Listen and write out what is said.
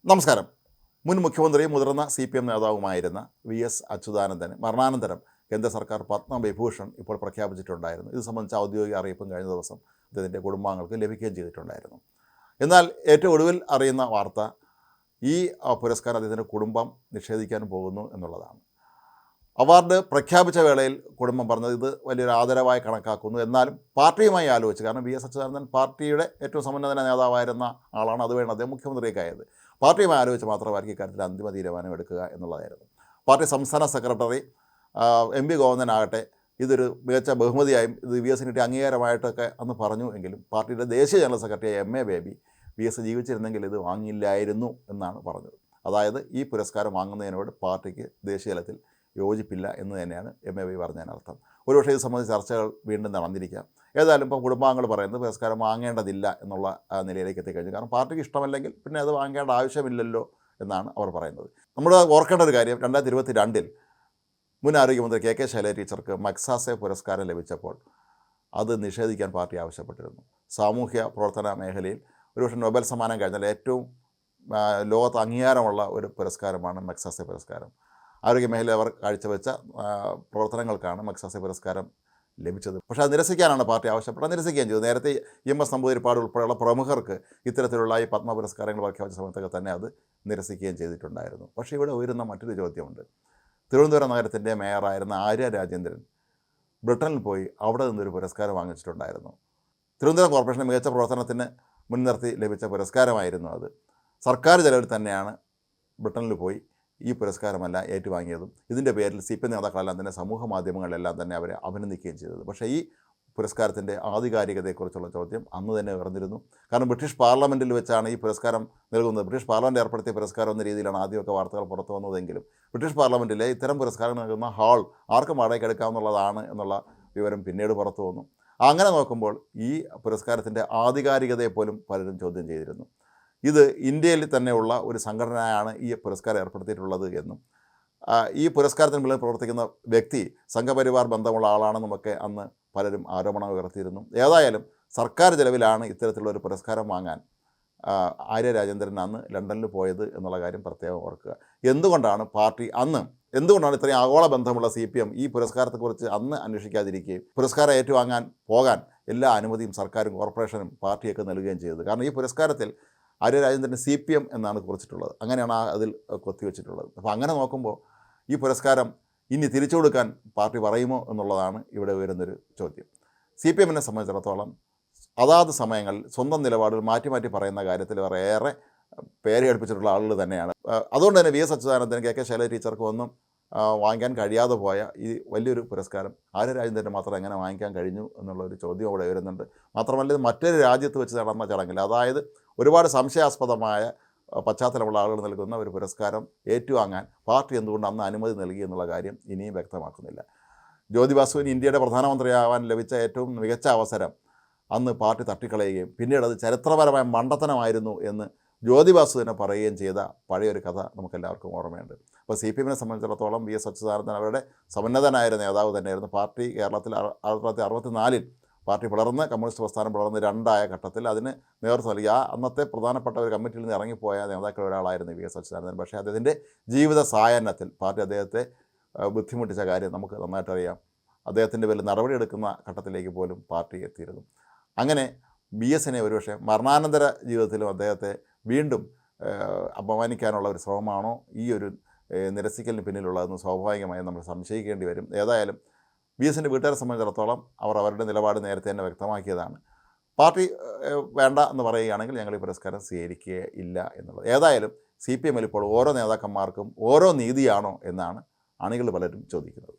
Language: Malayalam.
നമസ്കാരം. മുൻ മുഖ്യമന്ത്രിയും മുതിർന്ന CPM നേതാവുമായിരുന്ന VS അച്യുതാനന്ദന് മരണാനന്തരം കേന്ദ്ര സർക്കാർ പത്മവിഭൂഷൺ ഇപ്പോൾ പ്രഖ്യാപിച്ചിട്ടുണ്ടായിരുന്നു. ഇത് സംബന്ധിച്ച ഔദ്യോഗിക അറിയിപ്പും കഴിഞ്ഞ ദിവസം അദ്ദേഹത്തിൻ്റെ കുടുംബാംഗങ്ങൾക്ക് ലഭിക്കുകയും ചെയ്തിട്ടുണ്ടായിരുന്നു. എന്നാൽ ഏറ്റവും ഒടുവിൽ അറിയുന്ന വാർത്ത ഈ പുരസ്കാരം അദ്ദേഹത്തിൻ്റെ കുടുംബം നിഷേധിക്കാൻ പോകുന്നു എന്നുള്ളതാണ്. അവാർഡ് പ്രഖ്യാപിച്ച വേളയിൽ കുടുംബം പറഞ്ഞത് ഇത് വലിയൊരു ആദരവായി കണക്കാക്കുന്നു, എന്നാലും പാർട്ടിയുമായി ആലോചിച്ച്, കാരണം VS അച്യുതാനന്ദൻ പാർട്ടിയുടെ ഏറ്റവും സമുന്നതന നേതാവായിരുന്ന ആളാണ്, അതുവേണ്ട അദ്ദേഹം മുഖ്യമന്ത്രിയൊക്കെ ആയത്. പാർട്ടിയുമായി ആലോചിച്ച് മാത്രമായിരിക്കും ഇക്കാര്യത്തിൽ അന്തിമ തീരുമാനം എടുക്കുക എന്നുള്ളതായിരുന്നു. പാർട്ടി സംസ്ഥാന സെക്രട്ടറി MV ഗോവിന്ദനാകട്ടെ ഇതൊരു മികച്ച ബഹുമതിയായും ഇത് VSന് കിട്ടിയ അംഗീകാരമായിട്ടൊക്കെ അന്ന് പറഞ്ഞു. എങ്കിലും പാർട്ടിയുടെ ദേശീയ general secretary MA baby VS ജീവിച്ചിരുന്നെങ്കിൽ ഇത് വാങ്ങില്ലായിരുന്നു എന്നാണ് പറഞ്ഞത്. അതായത് ഈ പുരസ്കാരം വാങ്ങുന്നതിനോട് പാർട്ടിക്ക് ദേശീയ തലത്തിൽ യോജിപ്പില്ല എന്ന് തന്നെയാണ് MA ബേബി പറഞ്ഞതിനർത്ഥം. ഒരുപക്ഷെ ഇത് സംബന്ധിച്ച് ചർച്ചകൾ വീണ്ടും നടന്നിരിക്കാം. ഏതായാലും ഇപ്പോൾ കുടുംബാംഗങ്ങൾ പറയുന്നത് പുരസ്കാരം വാങ്ങേണ്ടതില്ല എന്നുള്ള നിലയിലേക്ക് എത്തിക്കഴിഞ്ഞു. കാരണം പാർട്ടിക്ക് ഇഷ്ടമല്ലെങ്കിൽ പിന്നെ അത് വാങ്ങേണ്ട ആവശ്യമില്ലല്ലോ എന്നാണ് അവർ പറയുന്നത്. നമ്മൾ ഓർക്കേണ്ട ഒരു കാര്യം, 2022 മുൻ ആരോഗ്യമന്ത്രി KK ശൈലജ ടീച്ചർക്ക് മക്സാസെ പുരസ്കാരം ലഭിച്ചപ്പോൾ അത് നിഷേധിക്കാൻ പാർട്ടി ആവശ്യപ്പെട്ടിരുന്നു. സാമൂഹ്യ പ്രവർത്തന മേഖലയിൽ ഒരുപക്ഷെ നൊബേൽ സമ്മാനം കഴിഞ്ഞാൽ ഏറ്റവും ലോകത്ത് അംഗീകാരമുള്ള ഒരു പുരസ്കാരമാണ് മക്സാസെ പുരസ്കാരം. ആരോഗ്യമേഖല അവർ കാഴ്ചവെച്ച പ്രവർത്തനങ്ങൾക്കാണ് മക്സാസെ പുരസ്കാരം ലഭിച്ചത്. പക്ഷേ അത് നിരസിക്കാനാണ് പാർട്ടി ആവശ്യപ്പെട്ടത്, നിരസിക്കുകയും ചെയ്തു. നേരത്തെ EMS നമ്പൂതിരിപ്പാട് ഉൾപ്പെടെയുള്ള പ്രമുഖർക്ക് ഇത്തരത്തിലുള്ള ഈ പത്മ പുരസ്കാരങ്ങൾ പ്രഖ്യാപിച്ച സമയത്തൊക്കെ തന്നെ അത് നിരസിക്കുകയും ചെയ്തിട്ടുണ്ടായിരുന്നു. പക്ഷേ ഇവിടെ ഉയരുന്ന മറ്റൊരു ചോദ്യമുണ്ട്. തിരുവനന്തപുരം നഗരത്തിൻ്റെ മേയറായിരുന്ന ആര്യ രാജേന്ദ്രൻ ബ്രിട്ടനിൽ പോയി അവിടെ നിന്നൊരു പുരസ്കാരം വാങ്ങിച്ചിട്ടുണ്ടായിരുന്നു. തിരുവനന്തപുരം കോർപ്പറേഷൻ്റെ മികച്ച പ്രവർത്തനത്തിന് മുൻനിർത്തി ലഭിച്ച പുരസ്കാരമായിരുന്നു അത്. സർക്കാർ ചെലവിൽ തന്നെയാണ് ബ്രിട്ടനിൽ പോയി ഈ പുരസ്കാരമല്ല ഏറ്റുവാങ്ങിയതും. ഇതിൻ്റെ പേരിൽ CPM നേതാക്കളെല്ലാം തന്നെ സമൂഹ മാധ്യമങ്ങളിലെല്ലാം തന്നെ അവരെ അഭിനന്ദിക്കുകയും ചെയ്തത്. പക്ഷേ ഈ പുരസ്കാരത്തിൻ്റെ ആധികാരികതയെക്കുറിച്ചുള്ള ചോദ്യം അന്ന് തന്നെ ഉയർന്നിരുന്നു. കാരണം ബ്രിട്ടീഷ് പാർലമെൻറ്റിൽ വെച്ചാണ് ഈ പുരസ്കാരം നൽകുന്നത്. ബ്രിട്ടീഷ് പാർലമെൻറ്റ് ഏർപ്പെടുത്തിയ പുരസ്കാരം എന്ന രീതിയിലാണ് ആദ്യമൊക്കെ വാർത്തകൾ പുറത്തു വന്നതെങ്കിലും ബ്രിട്ടീഷ് പാർലമെൻറ്റിലെ ഇത്തരം പുരസ്കാരം നൽകുന്ന ഹാൾ ആർക്കും വാടകയ്ക്ക് എടുക്കാവുന്നതാണ് എന്നുള്ള വിവരം പിന്നീട് പുറത്തു വന്നു. അങ്ങനെ നോക്കുമ്പോൾ ഈ പുരസ്കാരത്തിൻ്റെ ആധികാരികതയെപ്പോലും പലരും ചോദ്യം ചെയ്തിരുന്നു. ഇത് ഇന്ത്യയിൽ തന്നെയുള്ള ഒരു സംഘടനയാണ് ഈ പുരസ്കാരം ഏർപ്പെടുത്തിയിട്ടുള്ളത് എന്നും ഈ പുരസ്കാരത്തിന് മുന്നിൽ പ്രവർത്തിക്കുന്ന വ്യക്തി സംഘപരിവാർ ബന്ധമുള്ള ആളാണെന്നുമൊക്കെ അന്ന് പലരും ആരോപണം ഉയർത്തിയിരുന്നു. ഏതായാലും സർക്കാർ ചെലവിലാണ് ഇത്തരത്തിലുള്ള ഒരു പുരസ്കാരം വാങ്ങാൻ ആര്യ രാജേന്ദ്രൻ അന്ന് ലണ്ടനിൽ പോയത് എന്നുള്ള കാര്യം പ്രത്യേകം ഓർക്കുക. എന്തുകൊണ്ടാണ് ഇത്രയും ആഗോള ബന്ധമുള്ള CPM ഈ പുരസ്കാരത്തെക്കുറിച്ച് അന്ന് അന്വേഷിക്കാതിരിക്കുകയും പുരസ്കാരം ഏറ്റുവാങ്ങാൻ പോകാൻ എല്ലാ അനുമതിയും സർക്കാരും കോർപ്പറേഷനും പാർട്ടിയൊക്കെ നൽകുകയും ചെയ്തത്? കാരണം ഈ പുരസ്കാരത്തിൽ ആര്യ രാജേന്ദ്രൻ CPM എന്നാണ് കുറിച്ചിട്ടുള്ളത്, അങ്ങനെയാണ് അതിൽ കൊത്തിവെച്ചിട്ടുള്ളത്. അപ്പോൾ അങ്ങനെ നോക്കുമ്പോൾ ഈ പുരസ്കാരം ഇനി തിരിച്ചു കൊടുക്കാൻ പാർട്ടി പറയുമോ എന്നുള്ളതാണ് ഇവിടെ ഉയരുന്നൊരു ചോദ്യം. CPMനെ സംബന്ധിച്ചിടത്തോളം അതാത് സമയങ്ങളിൽ സ്വന്തം നിലപാടുകൾ മാറ്റി മാറ്റി പറയുന്ന കാര്യത്തിൽ അവർ ഏറെ പേരെടുപ്പിച്ചിട്ടുള്ള ആളുകൾ തന്നെയാണ്. അതുകൊണ്ട് തന്നെ VS അച്യുതാനന്ദൻ KK ശൈലജ ടീച്ചർക്ക് ഒന്നും വാങ്ങിക്കാൻ കഴിയാതെ പോയ ഈ വലിയൊരു പുരസ്കാരം ആര്യ രാജേന്ദ്രന് മാത്രം എങ്ങനെ വാങ്ങിക്കാൻ കഴിഞ്ഞു എന്നുള്ളൊരു ചോദ്യം അവിടെ വരുന്നുണ്ട്. മാത്രമല്ല ഇത് മറ്റൊരു രാജ്യത്ത് വെച്ച് നടന്ന ചടങ്ങിൽ, അതായത് ഒരുപാട് സംശയാസ്പദമായ പശ്ചാത്തലമുള്ള ആളുകൾ നൽകുന്ന ഒരു പുരസ്കാരം ഏറ്റുവാങ്ങാൻ പാർട്ടി എന്തുകൊണ്ട് അന്ന് അനുമതി നൽകി എന്നുള്ള കാര്യം ഇനിയും വ്യക്തമാക്കുന്നില്ല. ജ്യോതി ബാസുവിന് ഇന്ത്യയുടെ പ്രധാനമന്ത്രിയാവാൻ ലഭിച്ച ഏറ്റവും മികച്ച അവസരം അന്ന് പാർട്ടി തട്ടിക്കളയുകയും പിന്നീട് അത് ചരിത്രപരമായ മണ്ടത്തനമായിരുന്നു എന്ന് ജ്യോതി ബാസു തന്നെ പറയുകയും ചെയ്ത പഴയൊരു കഥ നമുക്കെല്ലാവർക്കും ഓർമ്മയുണ്ട്. അപ്പോൾ CPMനെ സംബന്ധിച്ചിടത്തോളം VS അച്യുതാനന്ദൻ അവരുടെ സമുന്നതനായ നേതാവ് തന്നെയായിരുന്നു. പാർട്ടി കേരളത്തിൽ 1964 പാർട്ടി പിളർന്ന്, കമ്മ്യൂണിസ്റ്റ് പ്രസ്ഥാനം പിളർന്ന് രണ്ടായ ഘട്ടത്തിൽ അതിന് നേതൃത്വം നൽകി അന്നത്തെ പ്രധാനപ്പെട്ട ഒരു കമ്മിറ്റിയിൽ നിന്ന് ഇറങ്ങിപ്പോയ നേതാക്കളിൽ ഒരാളായിരുന്നു VS അച്യുതാനന്ദൻ. പക്ഷേ അദ്ദേഹത്തിൻ്റെ ജീവിത സായാഹ്നത്തിൽ പാർട്ടി അദ്ദേഹത്തെ ബുദ്ധിമുട്ടിച്ച കാര്യം നമുക്ക് നന്നായിട്ടറിയാം. അദ്ദേഹത്തിൻ്റെ പേരിൽ നടപടിയെടുക്കുന്ന ഘട്ടത്തിലേക്ക് പോലും പാർട്ടി എത്തിയിരുന്നു. അങ്ങനെ VSനെ ഒരുപക്ഷെ മരണാനന്തര ജീവിതത്തിലും അദ്ദേഹത്തെ വീണ്ടും അപമാനിക്കാനുള്ള ഒരു ശ്രമമാണോ ഈ ഒരു നിരസിക്കലിന് പിന്നിലുള്ളതെന്ന് സ്വാഭാവികമായും നമ്മൾ സംശയിക്കേണ്ടി വരും. ഏതായാലും VSൻ്റെ വീട്ടുകാരെ സംബന്ധിച്ചിടത്തോളം അവർ അവരുടെ നിലപാട് നേരത്തെ തന്നെ വ്യക്തമാക്കിയതാണ്. പാർട്ടി വേണ്ട എന്ന് പറയുകയാണെങ്കിൽ ഞങ്ങൾ ഈ പുരസ്കാരം സ്വീകരിക്കുകയില്ല എന്നുള്ളത്. ഏതായാലും CPMൽ ഇപ്പോൾ ഓരോ നേതാക്കന്മാർക്കും ഓരോ നീതിയാണോ എന്നാണ് അണികൾ പലരും ചോദിക്കുന്നത്.